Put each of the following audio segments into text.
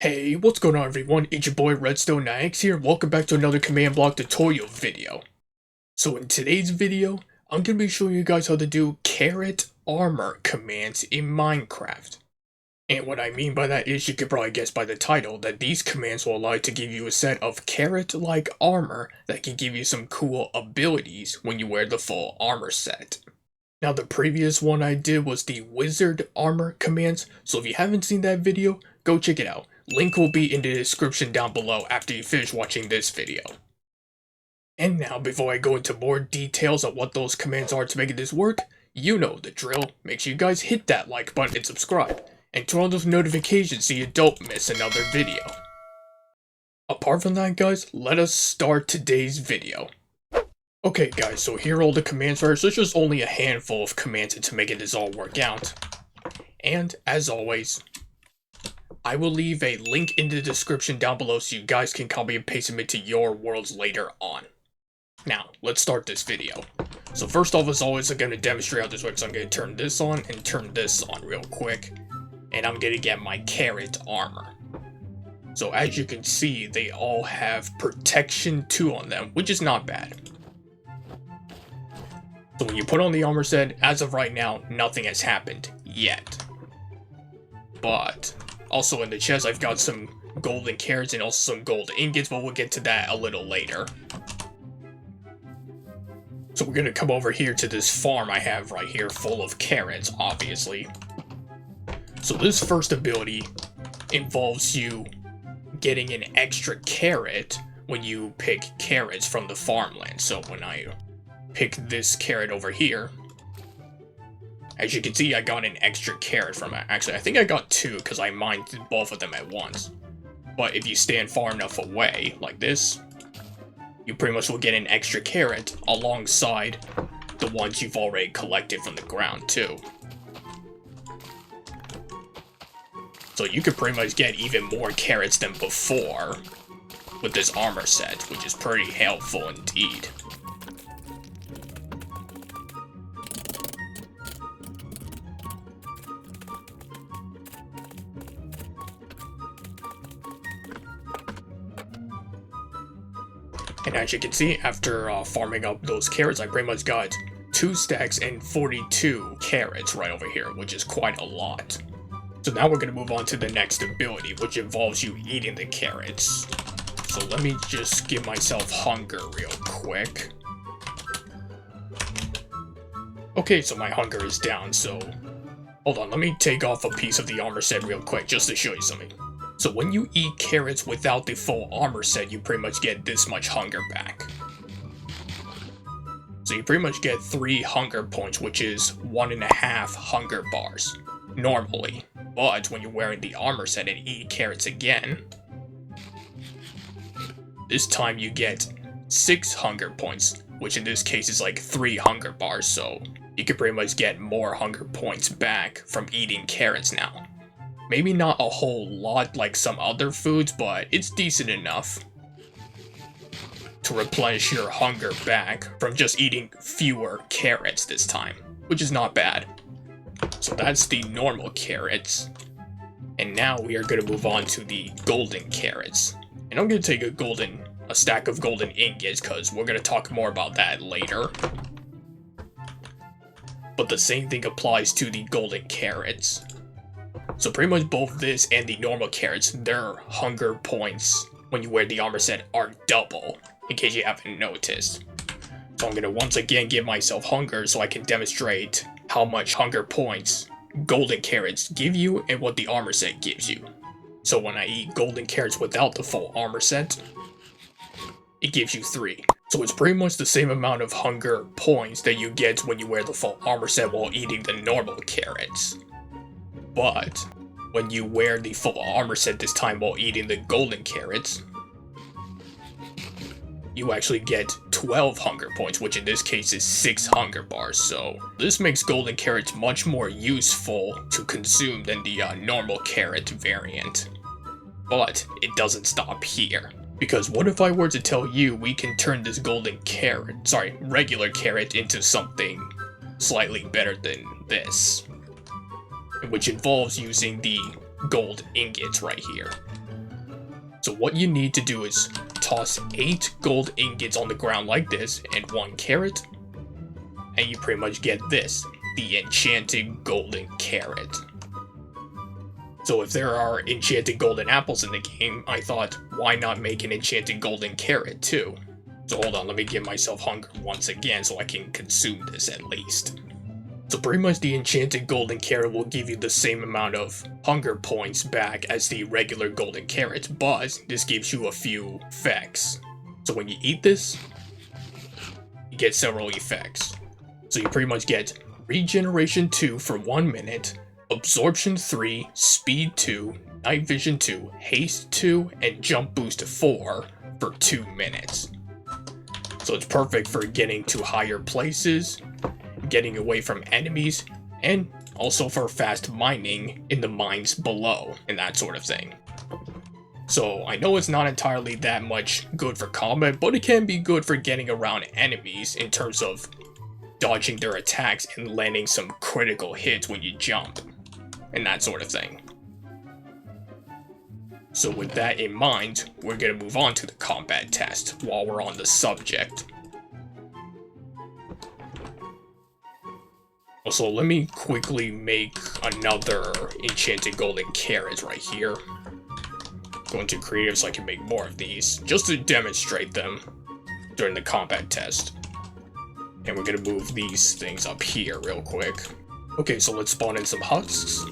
Hey, what's going on everyone? It's your boy Redstone9X here. Welcome back to another command block tutorial video. So in today's video, I'm going to be showing you guys how to do carrot armor commands in Minecraft. And what I mean by that is, you could probably guess by the title, that these commands will allow you to give you a set of carrot-like armor that can give you some cool abilities when you wear the full armor set. Now the previous one I did was the wizard armor commands, so if you haven't seen that video, go check it out. Link will be in the description down below after you finish watching this video. And now, before I go into more details on what those commands are to make this work, you know the drill. Make sure you guys hit that like button and subscribe, and turn on those notifications so you don't miss another video. Apart from that guys, let us start today's video. Okay guys, so here are all the commands first. There's just only a handful of commands to make this all work out. And as always, I will leave a link in the description down below so you guys can copy and paste them into your worlds later on. Now, let's start this video. So first off, as always, I'm going to demonstrate how this works. I'm going to turn this on and turn this on real quick. And I'm going to get my carrot armor. So as you can see, they all have protection 2 on them, which is not bad. So when you put on the armor set, as of right now, nothing has happened yet. But also in the chest, I've got some golden carrots and also some gold ingots, but we'll get to that a little later. So we're gonna come over here to this farm I have right here, full of carrots, obviously. So this first ability involves you getting an extra carrot when you pick carrots from the farmland. So when I pick this carrot over here, as you can see, I got an extra carrot from it. Actually, I think I got 2 because I mined both of them at once. But if you stand far enough away, like this, you pretty much will get an extra carrot alongside the ones you've already collected from the ground, too. So you could pretty much get even more carrots than before with this armor set, which is pretty helpful indeed. And as you can see, after farming up those carrots, I pretty much got 2 stacks and 42 carrots right over here, which is quite a lot. So now we're going to move on to the next ability, which involves you eating the carrots. So let me just give myself hunger real quick. Okay, so my hunger is down, so hold on, let me take off a piece of the armor set real quick just to show you something. So when you eat carrots without the full armor set, you pretty much get this much hunger back. So you pretty much get 3 hunger points, which is 1.5 hunger bars, normally. But when you're wearing the armor set and eat carrots again, this time you get 6 hunger points, which in this case is like 3 hunger bars, so you can pretty much get more hunger points back from eating carrots now. Maybe not a whole lot like some other foods, but it's decent enough to replenish your hunger back from just eating fewer carrots this time, which is not bad. So that's the normal carrots. And now we are going to move on to the golden carrots. And I'm going to take a stack of golden ingots because we're going to talk more about that later. But the same thing applies to the golden carrots. So pretty much both this and the normal carrots, their hunger points when you wear the armor set are double, in case you haven't noticed. So I'm going to once again give myself hunger so I can demonstrate how much hunger points golden carrots give you and what the armor set gives you. So when I eat golden carrots without the full armor set, it gives you 3. So it's pretty much the same amount of hunger points that you get when you wear the full armor set while eating the normal carrots. But when you wear the full armor set this time while eating the golden carrots, you actually get 12 hunger points, which in this case is 6 hunger bars. So this makes golden carrots much more useful to consume than the normal carrot variant. But it doesn't stop here. Because what if I were to tell you we can turn this regular carrot into something slightly better than this? Which involves using the gold ingots right here. So what you need to do is toss 8 gold ingots on the ground like this and 1 carrot, and you pretty much get this, the enchanted golden carrot. So if there are enchanted golden apples in the game, I thought, why not make an enchanted golden carrot too? So hold on, let me give myself hunger once again so I can consume this at least. So pretty much the enchanted golden carrot will give you the same amount of hunger points back as the regular golden carrot, but this gives you a few effects. So when you eat this, you get several effects. So you pretty much get regeneration 2 for 1 minute, absorption 3, speed 2, night vision 2, haste 2, and jump boost 4 for 2 minutes. So it's perfect for getting to higher places, getting away from enemies, and also for fast mining in the mines below, and that sort of thing. So I know it's not entirely that much good for combat, but it can be good for getting around enemies in terms of dodging their attacks and landing some critical hits when you jump, and that sort of thing. So with that in mind, we're gonna move on to the combat test while we're on the subject. Also, let me quickly make another enchanted golden carrot right here. Go into creative so I can make more of these, just to demonstrate them during the combat test. And we're gonna move these things up here real quick. Okay, so let's spawn in some husks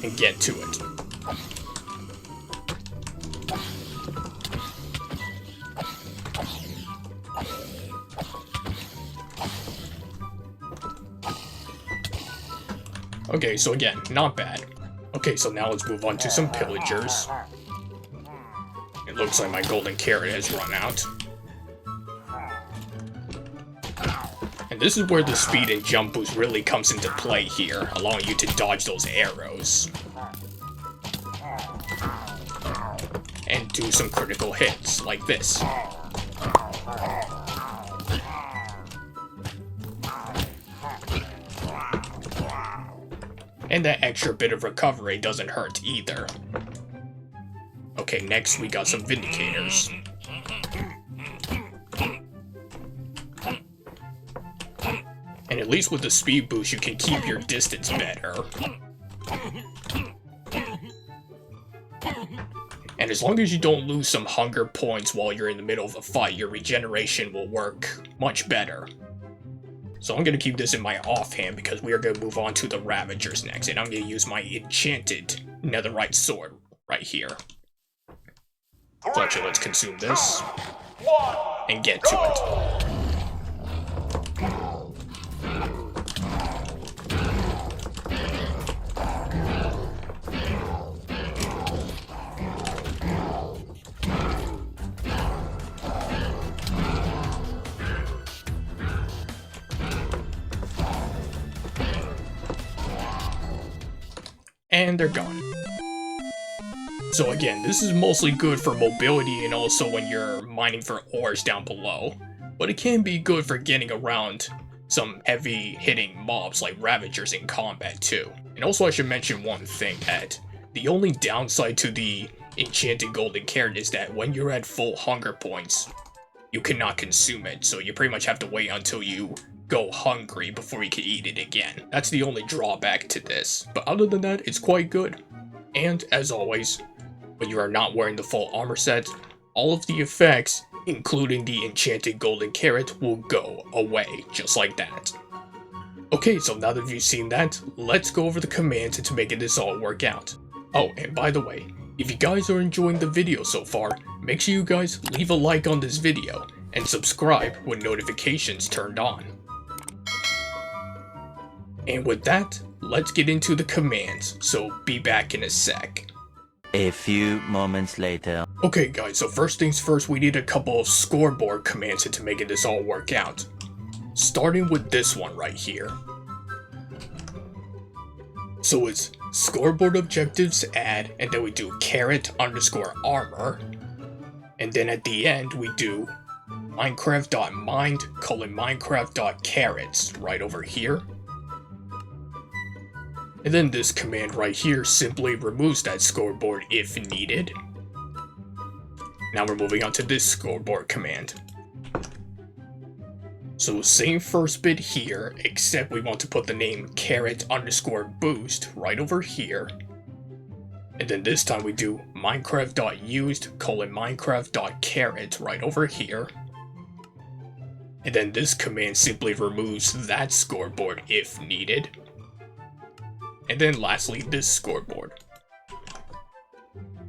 and get to it. Okay, so again, not bad. Okay, so now let's move on to some pillagers. It looks like my golden carrot has run out. And this is where the speed and jump boost really comes into play here, allowing you to dodge those arrows. And do some critical hits, like this. And that extra bit of recovery doesn't hurt either. Okay, next we got some Vindicators. And at least with the speed boost, you can keep your distance better. And as long as you don't lose some hunger points while you're in the middle of a fight, your regeneration will work much better. So I'm going to keep this in my offhand because we are going to move on to the Ravagers next, and I'm going to use my enchanted netherite sword right here. So actually, let's consume this and get to it. And they're gone. So again, this is mostly good for mobility and also when you're mining for ores down below, but it can be good for getting around some heavy hitting mobs like Ravagers in combat too. And also I should mention one thing, that the only downside to the enchanted golden carrot is that when you're at full hunger points, you cannot consume it, so you pretty much have to wait until you go hungry before you can eat it again. That's the only drawback to this, but other than that, it's quite good. And as always, when you are not wearing the full armor set, all of the effects, including the enchanted golden carrot, will go away, just like that. Okay, so now that you've seen that, let's go over the commands to make this all work out. Oh, and by the way, if you guys are enjoying the video so far, make sure you guys leave a like on this video, and subscribe with notifications turned on. And with that, let's get into the commands, so be back in a sec. A few moments later. Okay guys, so first things first, we need a couple of scoreboard commands to make this all work out. Starting with this one right here. So it's scoreboard objectives add, and then we do carrot_armor. And then at the end, we do minecraft.mind:minecraft.carrots right over here. And then this command right here simply removes that scoreboard if needed. Now we're moving on to this scoreboard command. So same first bit here, except we want to put the name caret_boost right over here. And then this time we do minecraft.used:/minecraft.caret right over here. And then this command simply removes that scoreboard if needed. And then lastly, this scoreboard.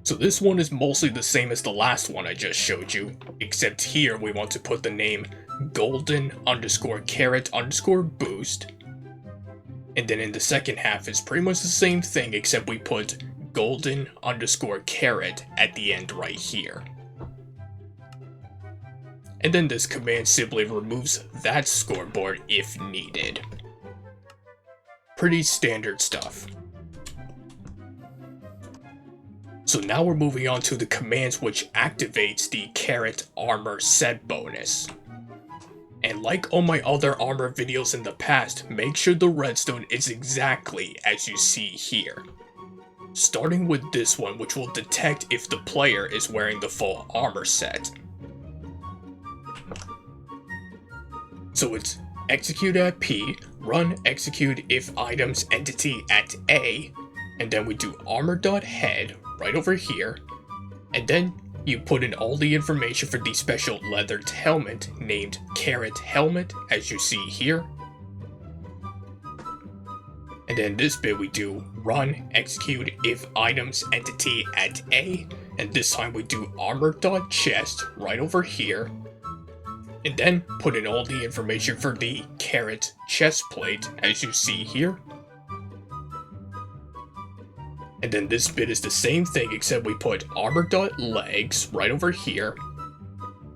So this one is mostly the same as the last one I just showed you, except here we want to put the name golden_caret_boost. And then in the second half it's pretty much the same thing, except we put golden_caret at the end right here. And then this command simply removes that scoreboard if needed. Pretty standard stuff. So now we're moving on to the commands which activates the caret armor set bonus. And like all my other armor videos in the past, make sure the redstone is exactly as you see here. Starting with this one, which will detect if the player is wearing the full armor set. So it's execute at P, run execute if items entity at A, and then we do armor.head right over here, and then you put in all the information for the special leathered helmet named caret helmet as you see here. And then this bit we do run execute if items entity at A, and this time we do armor.chest right over here. And then put in all the information for the caret chest plate as you see here. And then this bit is the same thing, except we put armor.legs right over here.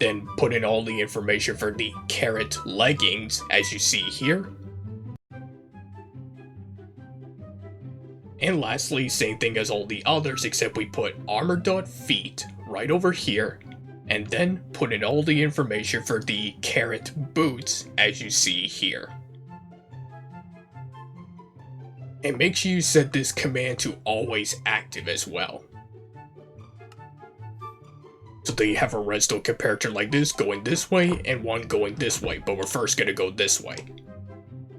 Then put in all the information for the caret leggings as you see here. And lastly, same thing as all the others, except we put armor.feet right over here. And then put in all the information for the caret boots as you see here. And make sure you set this command to always active as well. So then you have a redstone comparator like this going this way and one going this way, but we're first going to go this way.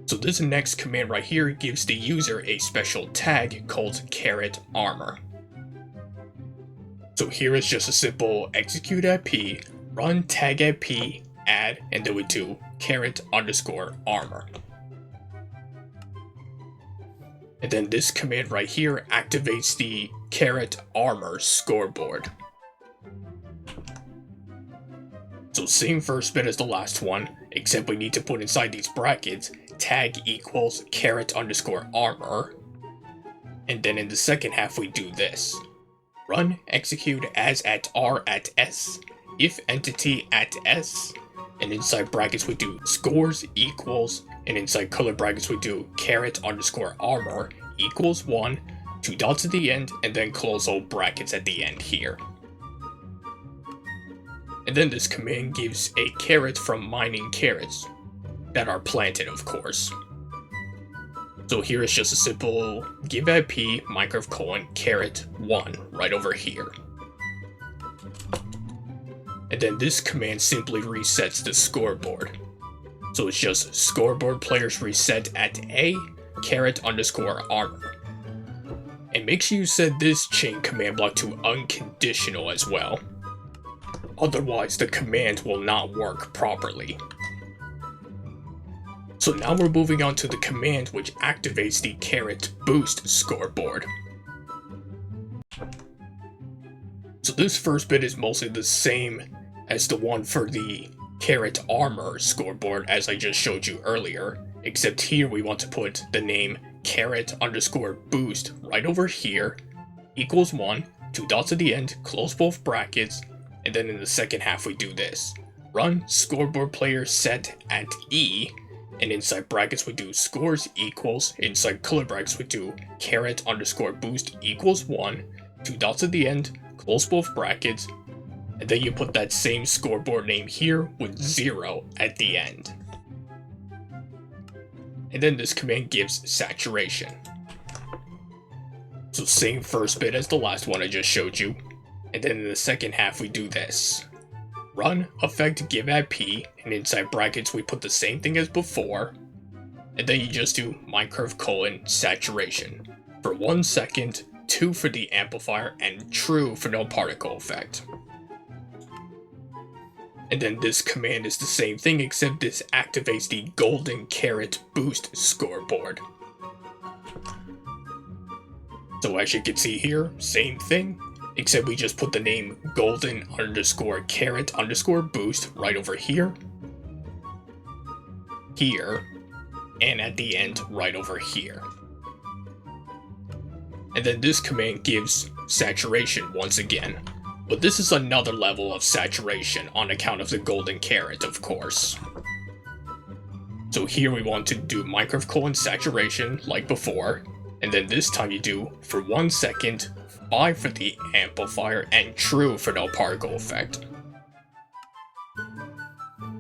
So this next command right here gives the user a special tag called caret armor. So here is just a simple execute at P, run tag at P, add, and then we do caret_armor. And then this command right here activates the caret armor scoreboard. So same first bit as the last one, except we need to put inside these brackets tag equals caret_armor. And then in the second half we do this. Run execute as at R at S, if entity at S, and inside brackets we do scores equals, and inside color brackets we do caret_armor equals 1, 2 dots at the end, and then close all brackets at the end here. And then this command gives a caret from mining carrots, that are planted of course. So here is just a simple give at P Minecraft caret1 right over here. And then this command simply resets the scoreboard. So it's just scoreboard players reset at A caret_armor. And make sure you set this chain command block to unconditional as well. Otherwise the command will not work properly. So now we're moving on to the command which activates the caret boost scoreboard. So this first bit is mostly the same as the one for the caret armor scoreboard as I just showed you earlier, except here we want to put the name caret_boost right over here, equals 1, 2 dots at the end, close both brackets, and then in the second half we do this. Run scoreboard player set at E, and inside brackets we do scores equals, inside color brackets we do caret_boost equals 1, 2 dots at the end, close both brackets, and then you put that same scoreboard name here with 0 at the end. And then this command gives saturation. So same first bit as the last one I just showed you. And then in the second half we do this. Run effect give at p, and inside brackets we put the same thing as before. And then you just do minecurve : saturation for 1 second, 2 for the amplifier, and true for no particle effect. And then this command is the same thing, except this activates the golden caret boost scoreboard. So as you can see here, same thing, except we just put the name golden_caret_boost right over here, here, and at the end right over here. And then this command gives saturation once again. But this is another level of saturation on account of the golden caret, of course. So here we want to do minecurve : saturation like before, and then this time you do for 1 second, 5 for the amplifier, and true for no particle effect.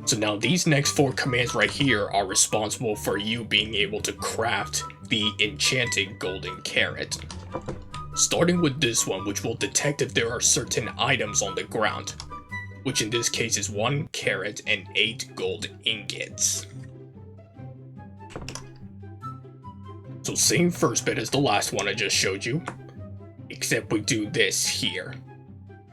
So now these next 4 commands right here are responsible for you being able to craft the enchanted golden caret. Starting with this one, which will detect if there are certain items on the ground, which in this case is 1 caret and 8 gold ingots. So same first bit as the last one I just showed you, except we do this here.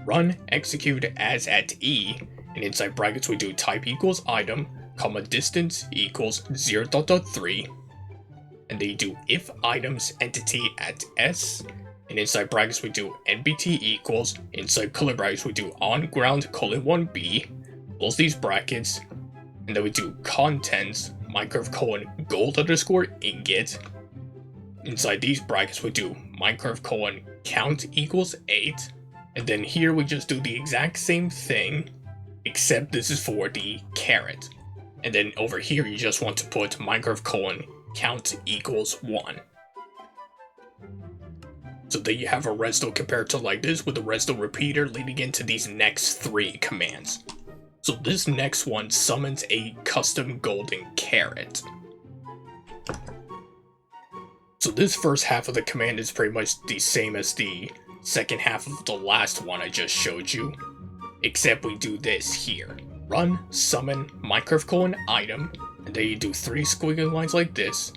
Run execute as at E, and inside brackets we do type equals item, comma distance equals 0.3, and then you do if items entity at S, and inside brackets we do nbt equals, inside curly brackets we do on ground : 1b, close these brackets, and then we do contents minecurve : gold_ingot, inside these brackets we do minecurve : count equals 8, and then here we just do the exact same thing, except this is for the caret, and then over here you just want to put minecurve : count equals 1. So then you have a redstone comparator like this with a redstone repeater leading into these next 3 commands. So this next one summons a custom golden caret. So this first half of the command is pretty much the same as the second half of the last one I just showed you, except we do this here. Run summon minecurve : item, and then you do 3 squiggly lines like this.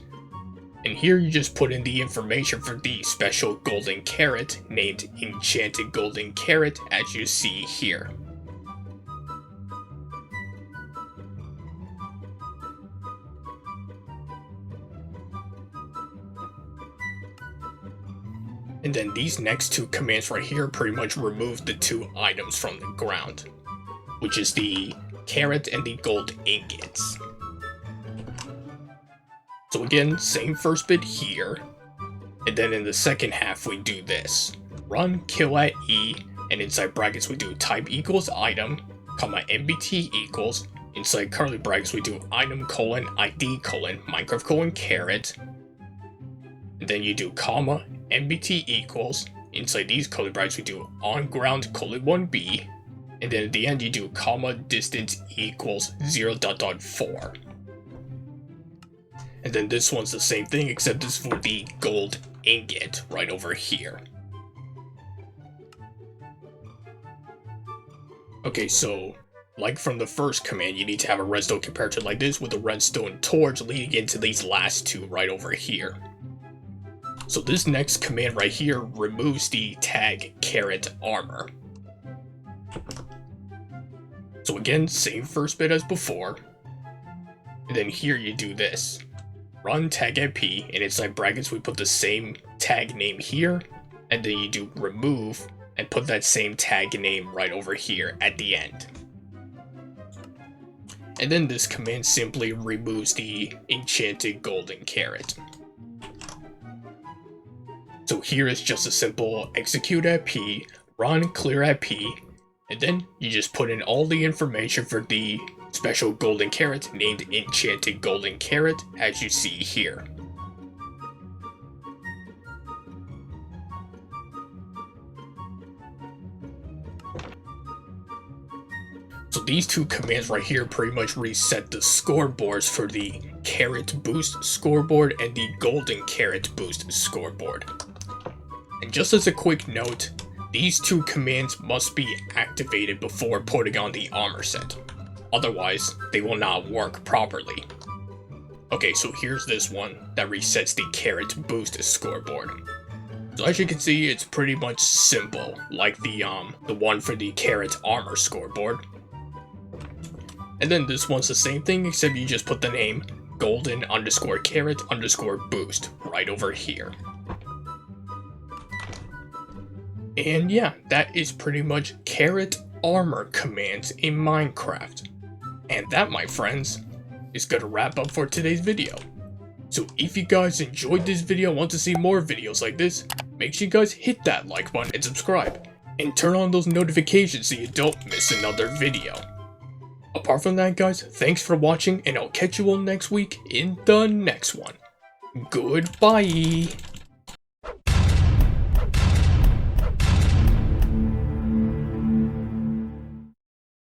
And here you just put in the information for the special golden caret named enchanted golden caret, as you see here. And then these next 2 commands right here pretty much remove the 2 items from the ground, which is the caret and the gold ingots. So again, same first bit here, and then in the second half we do this. Run kill at E, and inside brackets we do type equals item, comma nbt equals, inside curly brackets we do item : id : minecurve : caret, and then you do comma nbt equals, inside these curly brackets we do on ground : 1b, and then at the end you do comma distance equals 0.4. And then this one's the same thing, except this is for the gold ingot right over here. Okay, so like from the first command, you need to have a redstone comparator like this with a redstone torch leading into these last 2 right over here. So this next command right here removes the tag caret armor. So again, same first bit as before. And then here you do this. Run tag at P, and inside brackets we put the same tag name here, and then you do remove, and put that same tag name right over here at the end. And then this command simply removes the enchanted golden caret. So here is just a simple execute at P, run clear at P, and then you just put in all the information for the special golden caret named enchanted golden caret, as you see here. So these 2 commands right here pretty much reset the scoreboards for the caret boost scoreboard and the golden caret boost scoreboard. And just as a quick note, These two commands must be activated before putting on the armor set. Otherwise, they will not work properly. Okay, so here's this one that resets the carrot boost scoreboard. So as you can see, it's pretty much simple, like the one for the carrot armor scoreboard. And then this one's the same thing, except you just put the name golden_carrot_boost right over here. And yeah, that is pretty much carrot armor commands in Minecraft. And that, my friends, is gonna wrap up for today's video. So if you guys enjoyed this video and want to see more videos like this, make sure you guys hit that like button and subscribe. And turn on those notifications so you don't miss another video. Apart from that, guys, thanks for watching, and I'll catch you all next week in the next one. Goodbye!